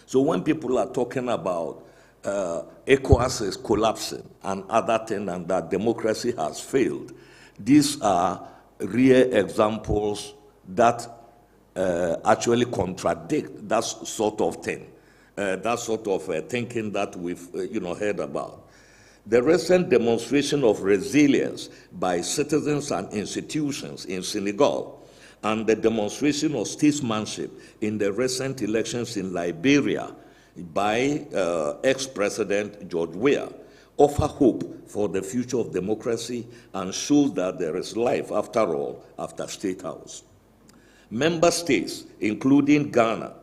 So when people are talking about ECOWAS is collapsing and other things, and that democracy has failed, these are real examples that actually contradict that sort of thing, that sort of thinking that we've heard about. The recent demonstration of resilience by citizens and institutions in Senegal, and the demonstration of statesmanship in the recent elections in Liberia by ex-President George Weah, offer hope for the future of democracy and shows that there is life, after all, after State House. Member states, including Ghana,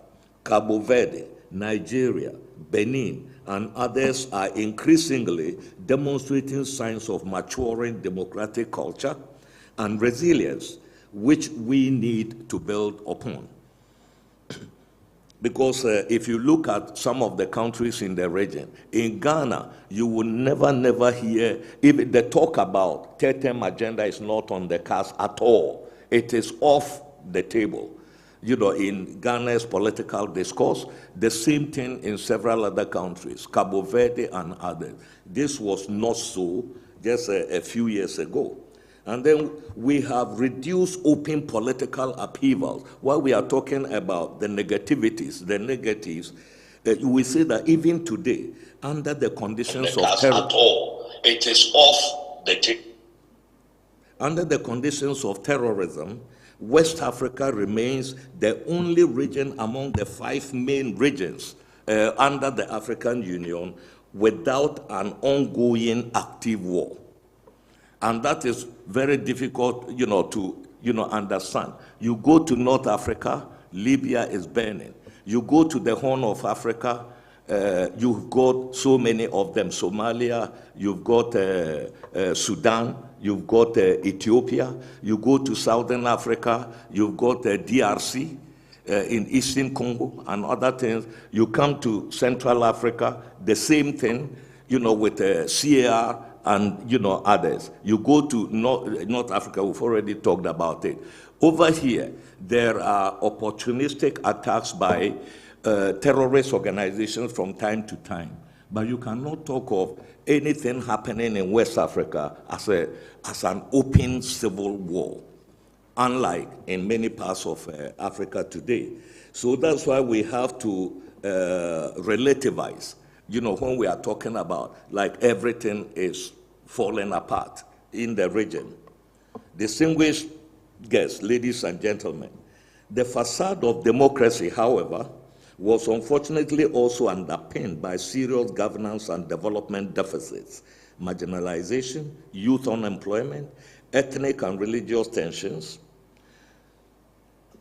Cabo Verde, Nigeria, Benin, and others, are increasingly demonstrating signs of maturing democratic culture and resilience, which we need to build upon. Because if you look at some of the countries in the region, in Ghana, you will never hear, even the talk about third-term agenda is not on the cards at all. It is off the table. In Ghana's political discourse, the same thing in several other countries, Cabo Verde and others. This was not so just a few years ago. And then we have reduced open political upheavals. While we are talking about the negativities, the negatives, we say that even today, under the conditions of terror, it is off the table. Under the conditions of terrorism, West Africa remains the only region among the 5 main regions under the African Union without an ongoing active war. And that is very difficult, to understand. You go to North Africa, Libya is burning. You go to the Horn of Africa, you've got so many of them. Somalia, you've got Sudan, you've got Ethiopia. You go to Southern Africa, you've got DRC in Eastern Congo and other things. You come to Central Africa, the same thing, with CAR and, others. You go to North Africa, we've already talked about it. Over here, there are opportunistic attacks by terrorist organizations from time to time. But you cannot talk of anything happening in West Africa as an open civil war, unlike in many parts of Africa today. So that's why we have to relativize, when we are talking about like everything is falling apart in the region. Distinguished guests, ladies and gentlemen, the facade of democracy, however, was unfortunately also underpinned by serious governance and development deficits, marginalization, youth unemployment, ethnic and religious tensions,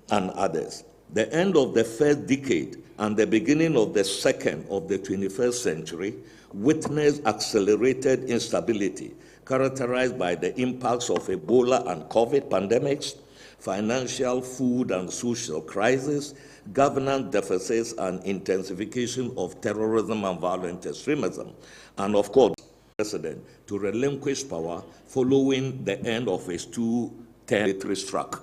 and others. The end of the first decade and the beginning of the second of the 21st century witnessed accelerated instability characterized by the impacts of Ebola and COVID pandemics, financial, food, and social crisis, governance deficits, and intensification of terrorism and violent extremism, and of course, the president to relinquish power following the end of his 2-term military streak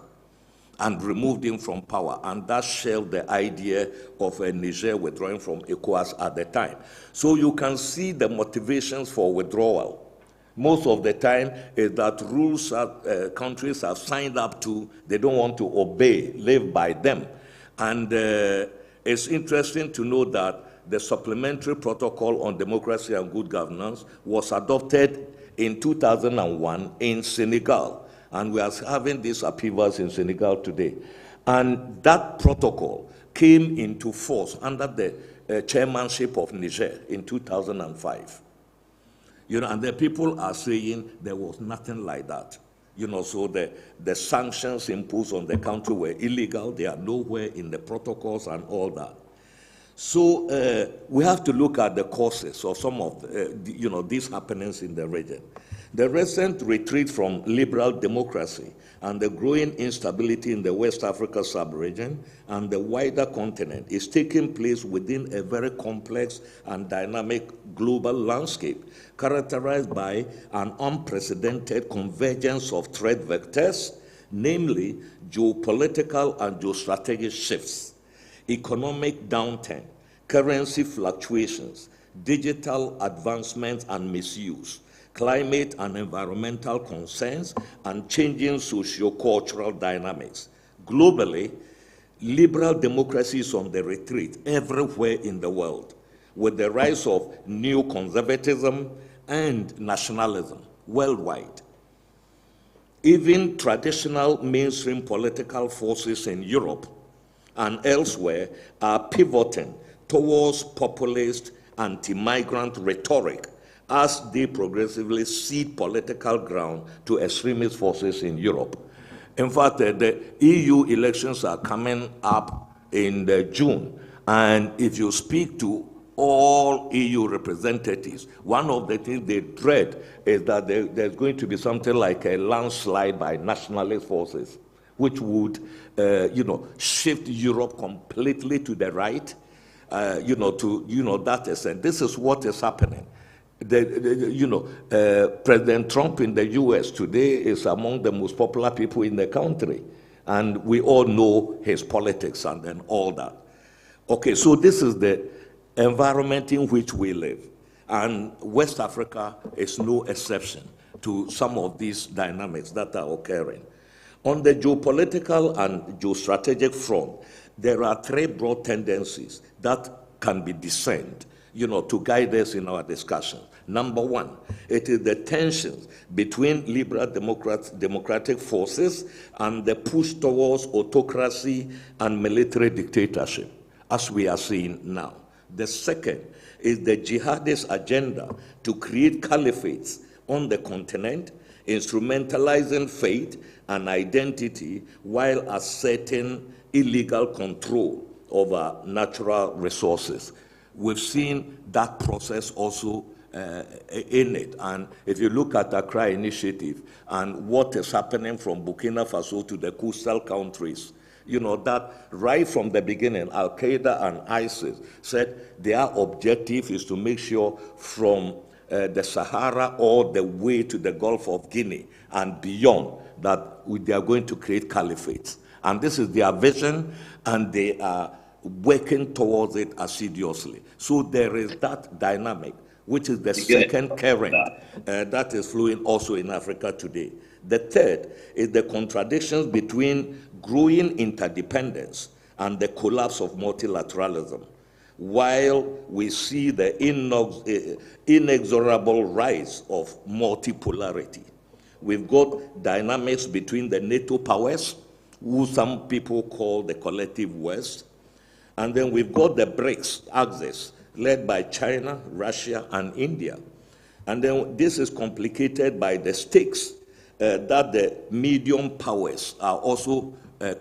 and removed him from power, and that shelved the idea of Niger withdrawing from ECOWAS at the time. So you can see the motivations for withdrawal. Most of the time is that rules that countries have signed up to, they don't want to obey, live by them. And it's interesting to know that the Supplementary Protocol on Democracy and Good Governance was adopted in 2001 in Senegal. And we are having these upheavals in Senegal today. And that protocol came into force under the chairmanship of Niger in 2005. And the people are saying there was nothing like that. So the sanctions imposed on the country were illegal. They are nowhere in the protocols and all that. So we have to look at the causes of some of these happenings in the region. The recent retreat from liberal democracy and the growing instability in the West Africa sub-region and the wider continent is taking place within a very complex and dynamic global landscape characterized by an unprecedented convergence of threat vectors, namely geopolitical and geostrategic shifts, economic downturn, currency fluctuations, digital advancements and misuse, climate and environmental concerns, and changing socio-cultural dynamics. Globally, liberal democracy is on the retreat everywhere in the world, with the rise of neo-conservatism and nationalism worldwide. Even traditional mainstream political forces in Europe and elsewhere are pivoting towards populist anti-migrant rhetoric as they progressively cede political ground to extremist forces in Europe. In fact, the EU elections are coming up in June, and if you speak to all EU representatives, one of the things they dread is that there's going to be something like a landslide by nationalist forces, which would, shift Europe completely to the right, to that extent. This is what is happening. President Trump in the U.S. today is among the most popular people in the country, and we all know his politics and then all that. Okay, so this is the environment in which we live, and West Africa is no exception to some of these dynamics that are occurring. On the geopolitical and geostrategic front, there are three broad tendencies that can be discerned, to guide us in our discussion. Number one, it is the tensions between liberal democratic forces and the push towards autocracy and military dictatorship, as we are seeing now. The second is the jihadist agenda to create caliphates on the continent, instrumentalizing faith and identity while asserting illegal control over natural resources. We've seen that process also in it. And if you look at the Accra Initiative and what is happening from Burkina Faso to the coastal countries, that right from the beginning, Al-Qaeda and ISIS said their objective is to make sure from the Sahara all the way to the Gulf of Guinea and beyond that they are going to create caliphates. And this is their vision, and they are working towards it assiduously. So there is that dynamic, which is the second current that is flowing also in Africa today. The third is the contradictions between growing interdependence and the collapse of multilateralism, while we see the inexorable rise of multipolarity. We've got dynamics between the NATO powers, who some people call the collective West, and then we've got the BRICS axis, led by China, Russia, and India. And then this is complicated by the stakes that the medium powers are also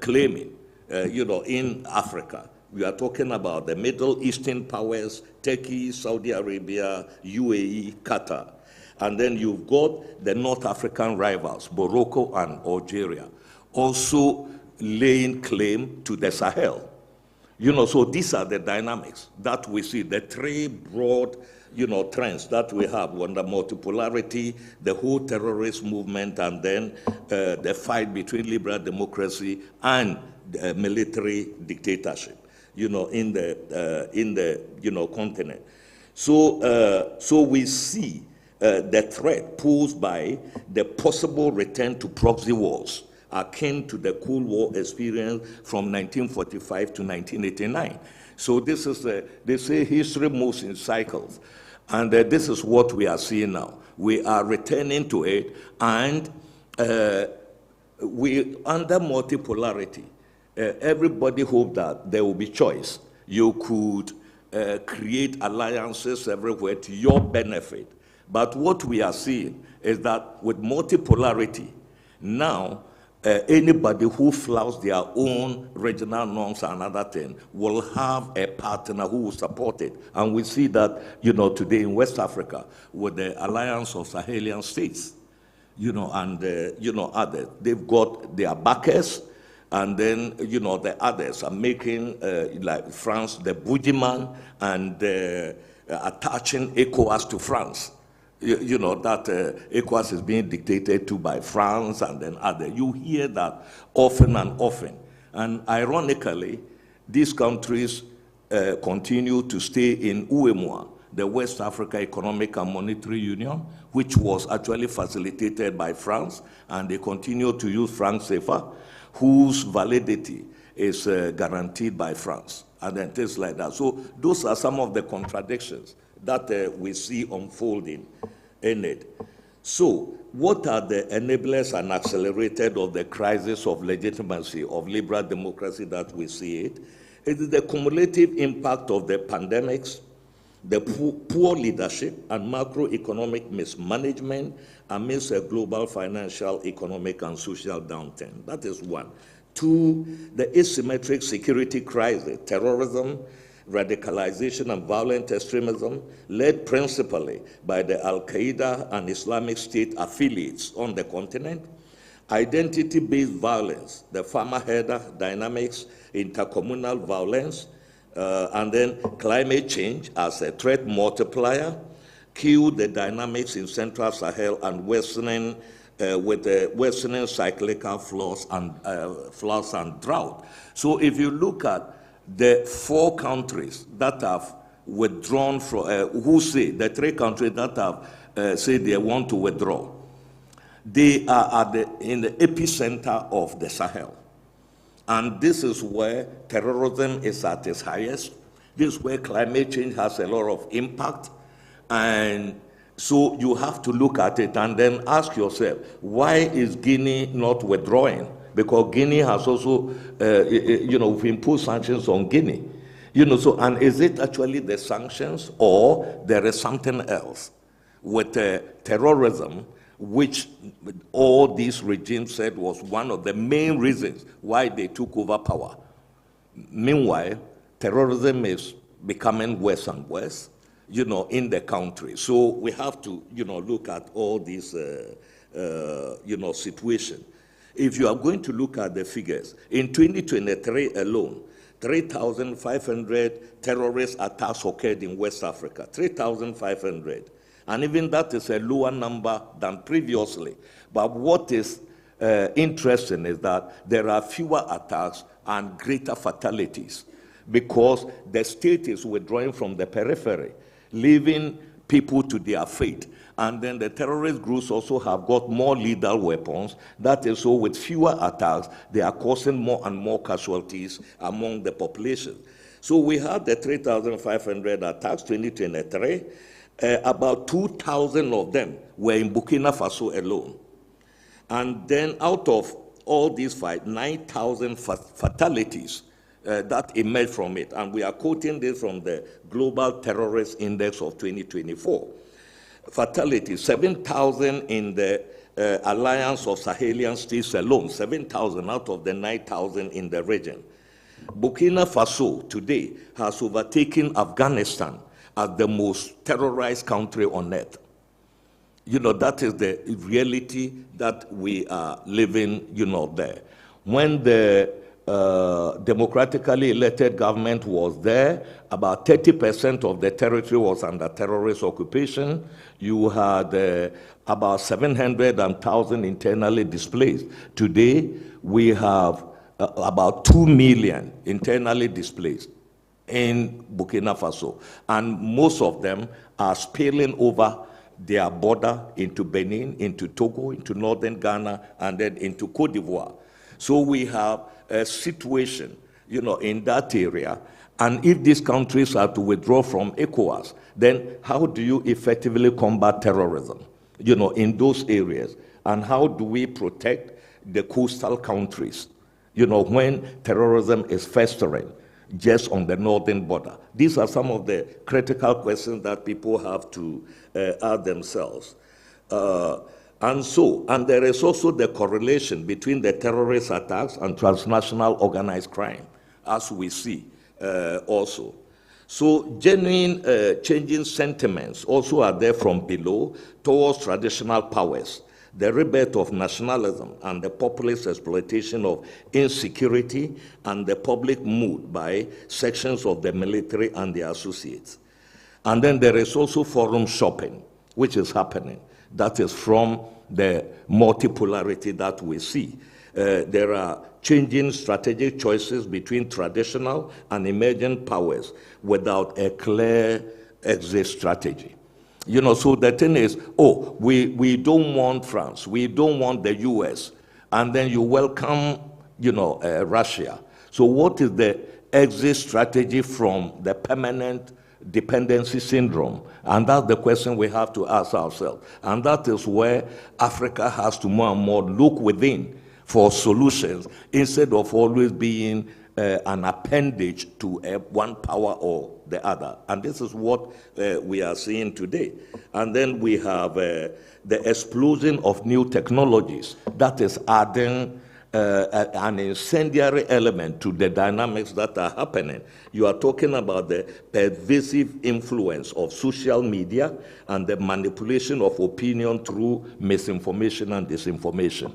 claiming, in Africa. We are talking about the Middle Eastern powers, Turkey, Saudi Arabia, UAE, Qatar. And then you've got the North African rivals, Morocco and Algeria, also laying claim to the Sahel. So these are the dynamics that we see, the three broad, trends that we have: on the multipolarity, the whole terrorist movement, and then the fight between liberal democracy and military dictatorship, in the continent. So we see the threat posed by the possible return to proxy wars, akin to the Cold War experience from 1945 to 1989. So this is, they say history moves in cycles. And this is what we are seeing now. We are returning to it, and we, under multipolarity, everybody hoped that there will be choice. You could create alliances everywhere to your benefit. But what we are seeing is that with multipolarity, now anybody who flouts their own regional norms and other things will have a partner who will support it. And we see that, today in West Africa with the alliance of Sahelian states, and, others. They've got their backers, and then, the others are making, like France, the boogeyman, and attaching ECOWAS to France. That ECOWAS is being dictated to by France and then others. You hear that often and often. And ironically, these countries continue to stay in UEMOA, the West Africa Economic and Monetary Union, which was actually facilitated by France, and they continue to use franc CFA, whose validity is guaranteed by France, and then things like that. So those are some of the contradictions that we see unfolding in it. So what are the enablers and accelerators of the crisis of legitimacy of liberal democracy that we see it? It is the cumulative impact of the pandemics, the poor leadership and macroeconomic mismanagement amidst a global financial, economic, and social downturn. That is one. Two, the asymmetric security crisis, terrorism, radicalization, and violent extremism, led principally by the Al-Qaeda and Islamic State affiliates on the continent, identity-based violence, the farmer-herder dynamics, intercommunal violence, and then climate change as a threat multiplier, killed the dynamics in Central Sahel and worsening with the worsening cyclical floods and drought. So if you look at the 4 countries that have withdrawn from, who say, the 3 countries that have said they want to withdraw, they are in the epicenter of the Sahel. And this is where terrorism is at its highest. This is where climate change has a lot of impact. And so you have to look at it and then ask yourself, why is Guinea not withdrawing? Because Guinea has also, we've imposed sanctions on Guinea. So, and is it actually the sanctions or there is something else with terrorism, which all these regimes said was one of the main reasons why they took over power? Meanwhile, terrorism is becoming worse and worse, in the country. So we have to, look at all these, situations. If you are going to look at the figures, in 2023 alone, 3,500 terrorist attacks occurred in West Africa, 3,500. And even that is a lower number than previously. But what is interesting is that there are fewer attacks and greater fatalities because the state is withdrawing from the periphery, leaving people to their fate. And then the terrorist groups also have got more lethal weapons. That is so with fewer attacks, they are causing more and more casualties among the population. So we had the 3,500 attacks, 2023. About 2,000 of them were in Burkina Faso alone. And then out of all these 9,000 fatalities that emerged from it. And we are quoting this from the Global Terrorist Index of 2024. Fatalities, 7,000 in the Alliance of Sahelian States alone, 7,000 out of the 9,000 in the region. Burkina Faso today has overtaken Afghanistan as the most terrorized country on earth. That is the reality that we are living, there. When the democratically elected government was there, about 30% of the territory was under terrorist occupation. You had about 700,000 internally displaced. Today, we have about 2 million internally displaced in Burkina Faso. And most of them are spilling over their border into Benin, into Togo, into northern Ghana, and then into Cote d'Ivoire. So we have a situation, in that area. And if these countries are to withdraw from ECOWAS, then how do you effectively combat terrorism, in those areas? And how do we protect the coastal countries, when terrorism is festering just on the northern border? These are some of the critical questions that people have to ask themselves. And there is also the correlation between the terrorist attacks and transnational organized crime, as we see also. So genuine changing sentiments also are there from below towards traditional powers, the rebirth of nationalism and the populist exploitation of insecurity and the public mood by sections of the military and their associates. And then there is also forum shopping, which is happening. That is from the multipolarity that we see. There are changing strategic choices between traditional and emerging powers without a clear exit strategy. You know, so the thing is, oh, we don't want France, we don't want the US, and then you welcome, you know, Russia. So what is the exit strategy from the permanent dependency syndrome? And that's the question we have to ask ourselves. And that is where Africa has to more and more look within for solutions instead of always being an appendage to one power or the other. And this is what we are seeing today. And then we have the explosion of new technologies that is adding an incendiary element to the dynamics that are happening. You are talking about the pervasive influence of social media and the manipulation of opinion through misinformation and disinformation.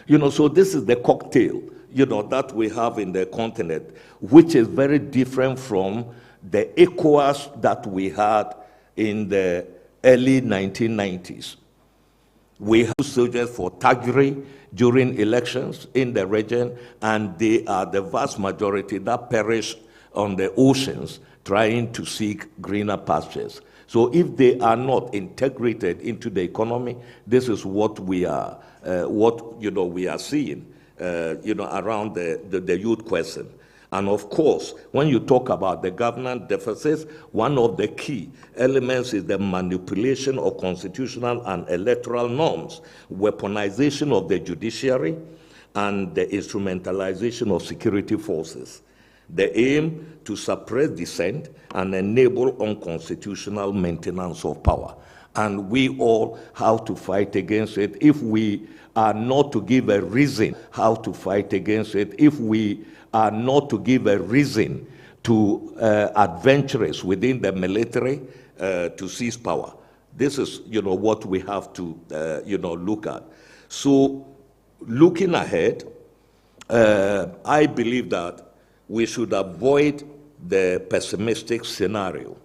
You know, so this is the cocktail, you know, that we have in the continent, which is very different from the ECOWAS that we had in the early 1990s. We have soldiers for Boucadry during elections in the region, and they are the vast majority that perish on the oceans trying to seek greener pastures. So if they are not integrated into the economy, this is what we are, we are seeing, around the youth question. And of course, when you talk about the governance deficits, one of the key elements is the manipulation of constitutional and electoral norms, weaponization of the judiciary, and the instrumentalization of security forces. The aim to suppress dissent and enable unconstitutional maintenance of power. And we all have to fight against it if we are not to give a reason how to fight against it, if we are not to give a reason to adventurers within the military to seize power. This is, what we have to, look at. So, looking ahead, I believe that we should avoid the pessimistic scenario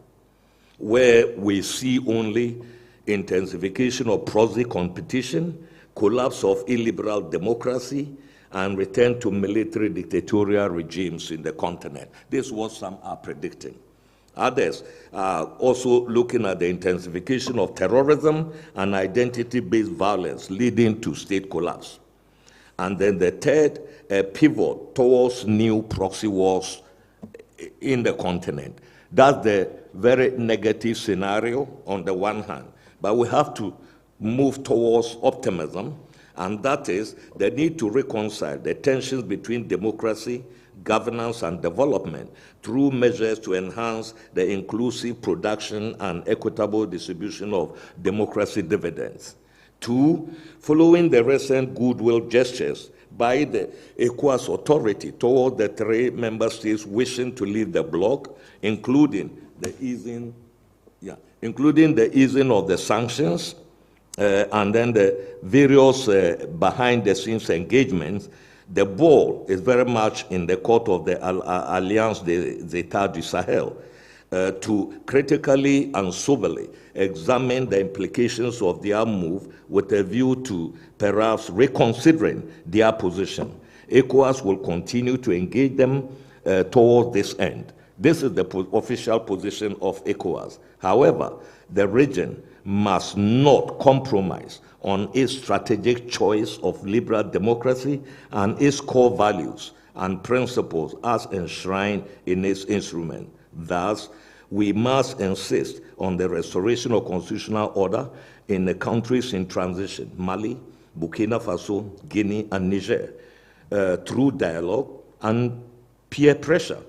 where we see only intensification of proxy competition, collapse of illiberal democracy, and return to military dictatorial regimes in the continent. This is what some are predicting. Others are also looking at the intensification of terrorism and identity-based violence leading to state collapse. And then the third, a pivot towards new proxy wars in the continent. That's the very negative scenario on the one hand. But we have to move towards optimism, and that is the need to reconcile the tensions between democracy, governance, and development through measures to enhance the inclusive production and equitable distribution of democracy dividends. 2, following the recent goodwill gestures by the ECOWAS authority toward the 3 member states wishing to leave the bloc, including the easing of the sanctions, and then the various behind-the-scenes engagements. The ball is very much in the court of the Alliance des États du Sahel to critically and soberly examine the implications of their move with a view to perhaps reconsidering their position. ECOWAS will continue to engage them towards this end. This is the official position of ECOWAS. However, the region must not compromise on its strategic choice of liberal democracy and its core values and principles as enshrined in its instrument. Thus, we must insist on the restoration of constitutional order in the countries in transition, Mali, Burkina Faso, Guinea, and Niger, through dialogue and peer pressure.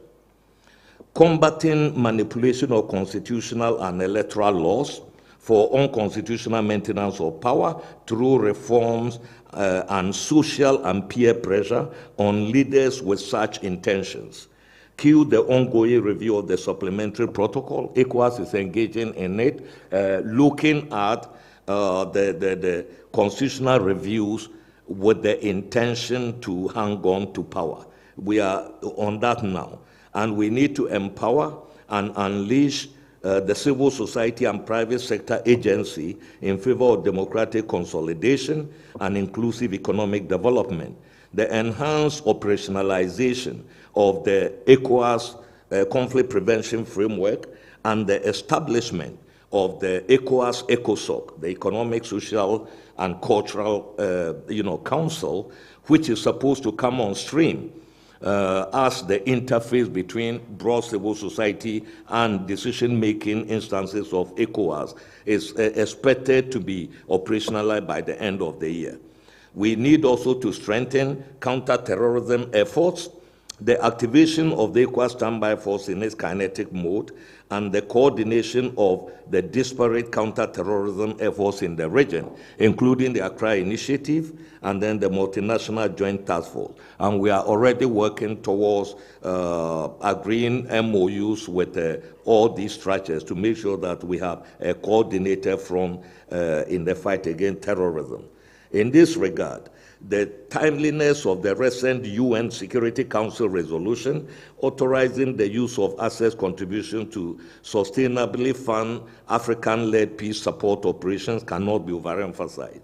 Combating manipulation of constitutional and electoral laws for unconstitutional maintenance of power through reforms and social and peer pressure on leaders with such intentions. Cue the ongoing review of the supplementary protocol. ECOWAS is engaging in it, looking at the constitutional reviews with the intention to hang on to power. We are on that now. And we need to empower and unleash the civil society and private sector agency in favor of democratic consolidation and inclusive economic development. the enhanced operationalization of the ECOWAS conflict prevention framework and the establishment of the ECOWAS ECOSOC, the Economic, Social, and Cultural Council, which is supposed to come on stream as the interface between broad civil society and decision-making instances of ECOWAS, is expected to be operationalized by the end of the year. We need also to strengthen counter-terrorism efforts, the activation of the ECOWAS standby force in its kinetic mode, and the coordination of the disparate counter-terrorism efforts in the region, including the Accra Initiative and then the multinational joint task force. And we are already working towards agreeing MOUs with all these structures to make sure that we have a coordinated front in the fight against terrorism. In this regard, the timeliness of the recent UN Security Council resolution authorizing the use of assets contribution to sustainably fund African-led peace support operations cannot be overemphasized.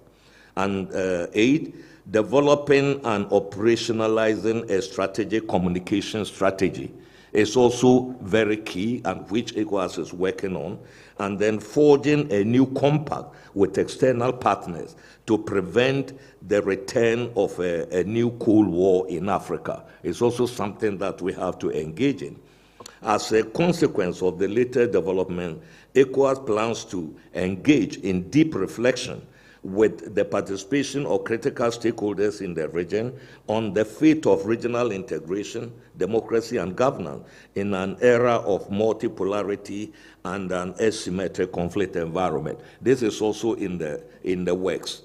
And 8, developing and operationalizing a strategic communication strategy is also very key, and which ECOWAS is working on, and then forging a new compact with external partners to prevent the return of a new Cold War in Africa. It's also something that we have to engage in. As a consequence of the latest development, ECOWAS plans to engage in deep reflection with the participation of critical stakeholders in the region on the fate of regional integration, democracy, and governance in an era of multipolarity and an asymmetric conflict environment. This is also in the works.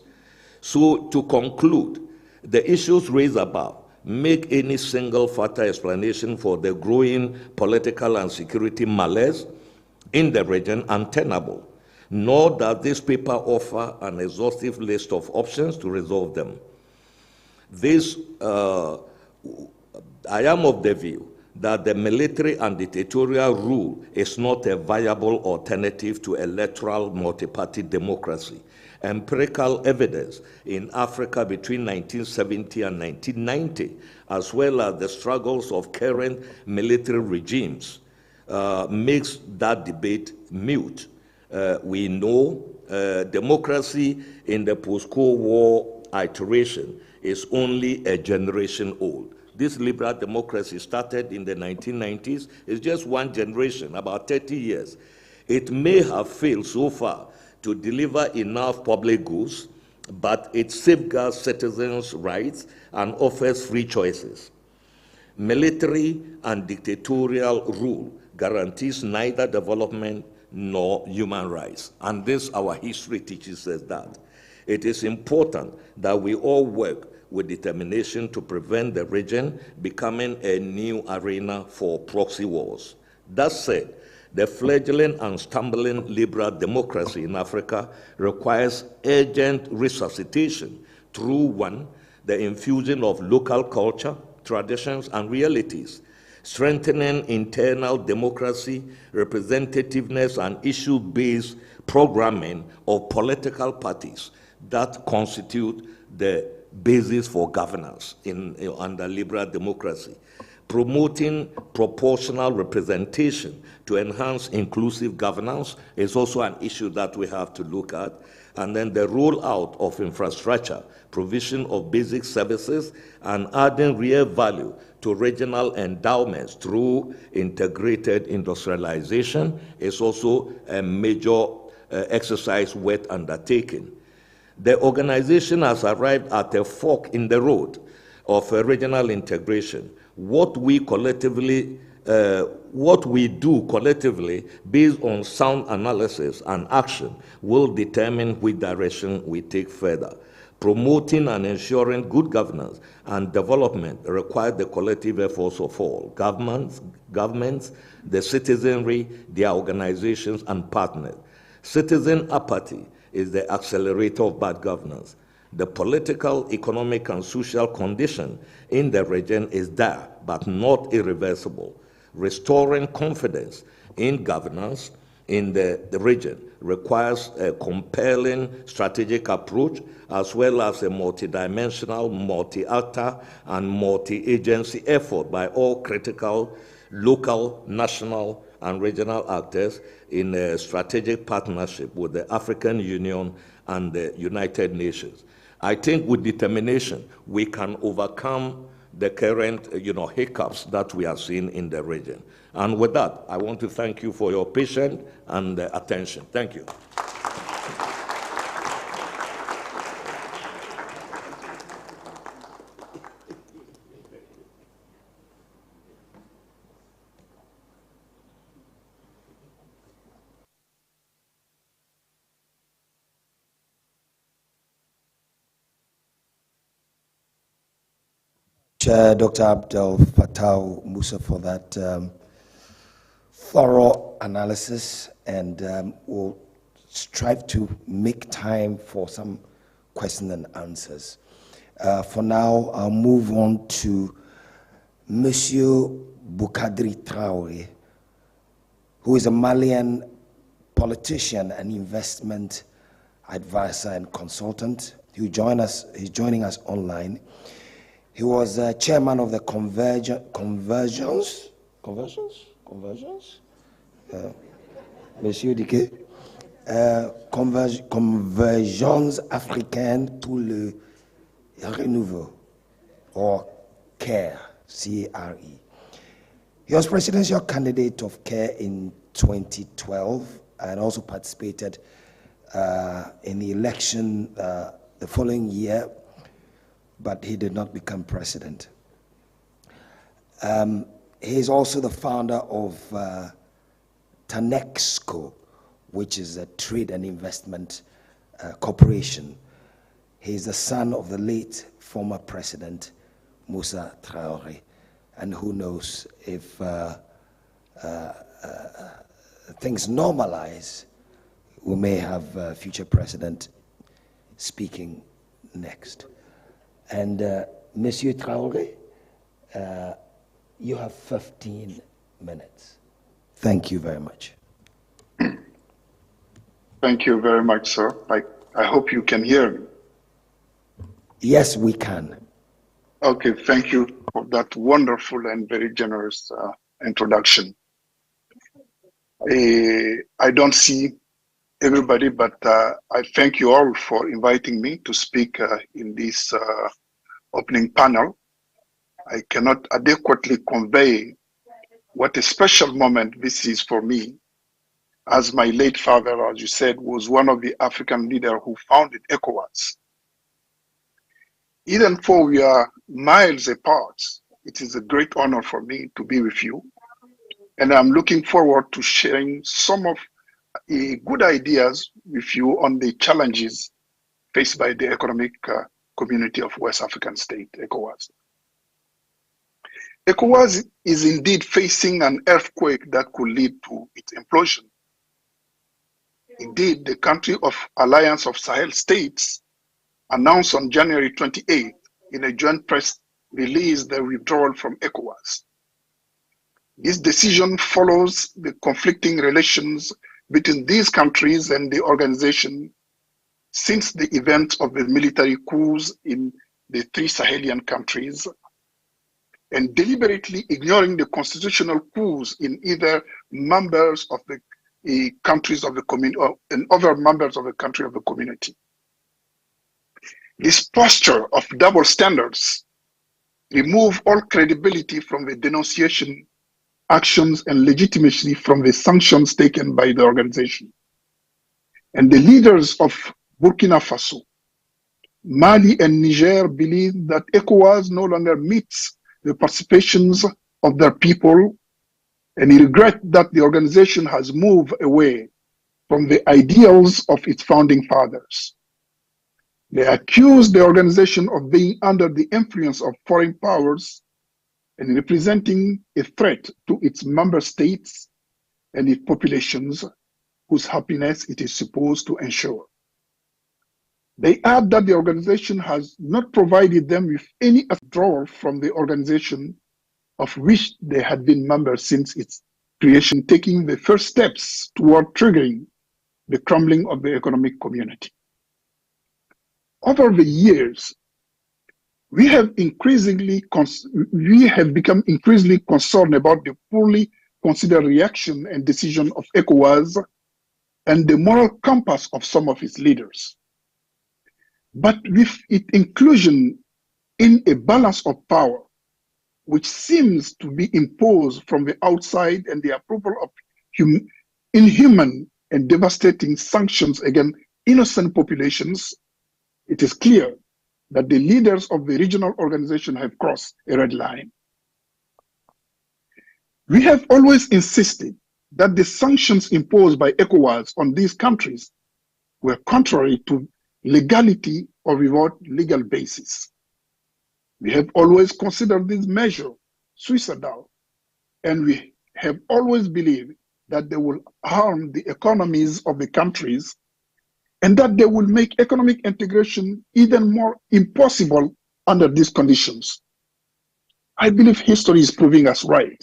So to conclude, the issues raised above make any single factor explanation for the growing political and security malaise in the region untenable, nor does this paper offer an exhaustive list of options to resolve them. I am of the view that the military and dictatorial rule is not a viable alternative to electoral multi-party democracy. Empirical evidence in Africa between 1970 and 1990, as well as the struggles of current military regimes, makes that debate mute. We know democracy in the post-Cold War iteration is only a generation old. This liberal democracy started in the 1990s. It's just one generation, about 30 years. It may have failed so far to deliver enough public goods, but it safeguards citizens' rights and offers free choices. Military and dictatorial rule guarantees neither development nor human rights. And this, our history teaches us that. It is important that we all work with determination to prevent the region becoming a new arena for proxy wars. That said, the fledgling and stumbling liberal democracy in Africa requires urgent resuscitation through, 1, the infusion of local culture, traditions, and realities, strengthening internal democracy, representativeness, and issue-based programming of political parties that constitute the basis for governance under liberal democracy. Promoting proportional representation to enhance inclusive governance is also an issue that we have to look at. And then the rollout of infrastructure, provision of basic services, and adding real value to regional endowments through integrated industrialization is also a major exercise worth undertaking. The organization has arrived at a fork in the road of regional integration. What we do collectively based on sound analysis and action will determine which direction we take further. Promoting and ensuring good governance and development require the collective efforts of all, governments, the citizenry, their organizations, and partners. Citizen apathy is the accelerator of bad governance. The political, economic, and social condition in the region is dire, but not irreversible. Restoring confidence in governance in the region requires a compelling strategic approach as well as a multidimensional, multi-actor, and multi-agency effort by all critical local, national, and regional actors in a strategic partnership with the African Union and the United Nations. I think with determination, we can overcome the current hiccups that we are seeing in the region. And with that, I want to thank you for your patience and attention. Thank you. Dr. Abdel-Fatau Musah for that thorough analysis, and we'll strive to make time for some questions and answers. For now, I'll move on to Monsieur Boucadry Traoré, who is a Malian politician and investment advisor and consultant. He's joining us online. He was chairman of the Convergence, Monsieur Diké, Convergence Africaine pour le Renouveau, or CARE, C-A-R-E. He was presidential candidate of CARE in 2012 and also participated in the election the following year, but he did not become president. He is also the founder of Tanexco, which is a trade and investment corporation. He is the son of the late former president, Musah Traoré. And who knows, if things normalize, we may have a future president speaking next. And Monsieur Traoré, you have 15 minutes. Thank you very much. Thank you very much, sir. I hope you can hear me. Yes, we can. Okay, thank you for that wonderful and very generous introduction. I don't see everybody, but I thank you all for inviting me to speak in this opening panel. I cannot adequately convey what a special moment this is for me, as my late father, as you said, was one of the African leaders who founded ECOWAS. Even though we are miles apart, it is a great honor for me to be with you. And I'm looking forward to sharing some of good ideas with you on the challenges faced by the economic community of West African state, ECOWAS. ECOWAS is indeed facing an earthquake that could lead to its implosion. Indeed, the country of Alliance of Sahel States announced on January 28th in a joint press release the withdrawal from ECOWAS. This decision follows the conflicting relations between these countries and the organization since the event of the military coups in the three Sahelian countries, and deliberately ignoring the constitutional coups in either members of the countries of the community and other members of the country of the community. This posture of double standards remove all credibility from the denunciation actions and legitimacy from the sanctions taken by the organization. And the leaders of Burkina Faso, Mali, and Niger believe that ECOWAS no longer meets the participations of their people, and regret that the organization has moved away from the ideals of its founding fathers. They accuse the organization of being under the influence of foreign powers and representing a threat to its member states and its populations whose happiness it is supposed to ensure. They add that the organization has not provided them with any withdrawal from the organization of which they had been members since its creation, taking the first steps toward triggering the crumbling of the economic community. Over the years, we have become increasingly concerned about the poorly considered reaction and decision of ECOWAS and the moral compass of some of its leaders. But with its inclusion in a balance of power, which seems to be imposed from the outside, and the approval of inhuman and devastating sanctions against innocent populations, it is clear that the leaders of the regional organization have crossed a red line. We have always insisted that the sanctions imposed by ECOWAS on these countries were contrary to legality or without legal basis. We have always considered this measure suicidal, and we have always believed that they will harm the economies of the countries and that they will make economic integration even more impossible under these conditions. I believe history is proving us right.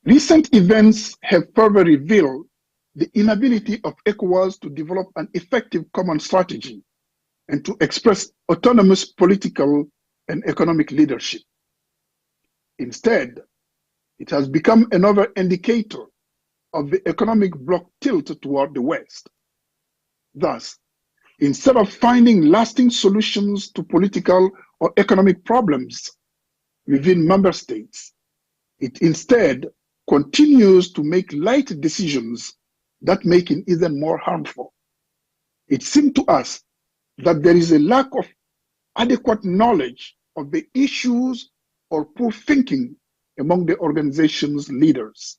Recent events have further revealed the inability of ECOWAS to develop an effective common strategy and to express autonomous political and economic leadership. Instead, it has become another indicator of the economic bloc tilt toward the West. Thus, instead of finding lasting solutions to political or economic problems within member states, it instead continues to make light decisions that make it even more harmful. It seemed to us that there is a lack of adequate knowledge of the issues or poor thinking among the organization's leaders.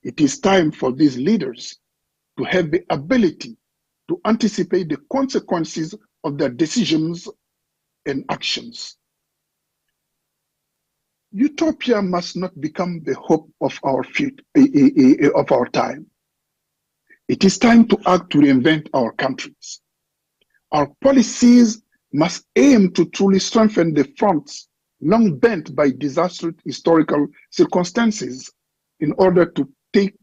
It is time for these leaders to have the ability to anticipate the consequences of their decisions and actions. Utopia must not become the hope of our time. It is time to act to reinvent our countries. Our policies must aim to truly strengthen the fronts long bent by disastrous historical circumstances in order to take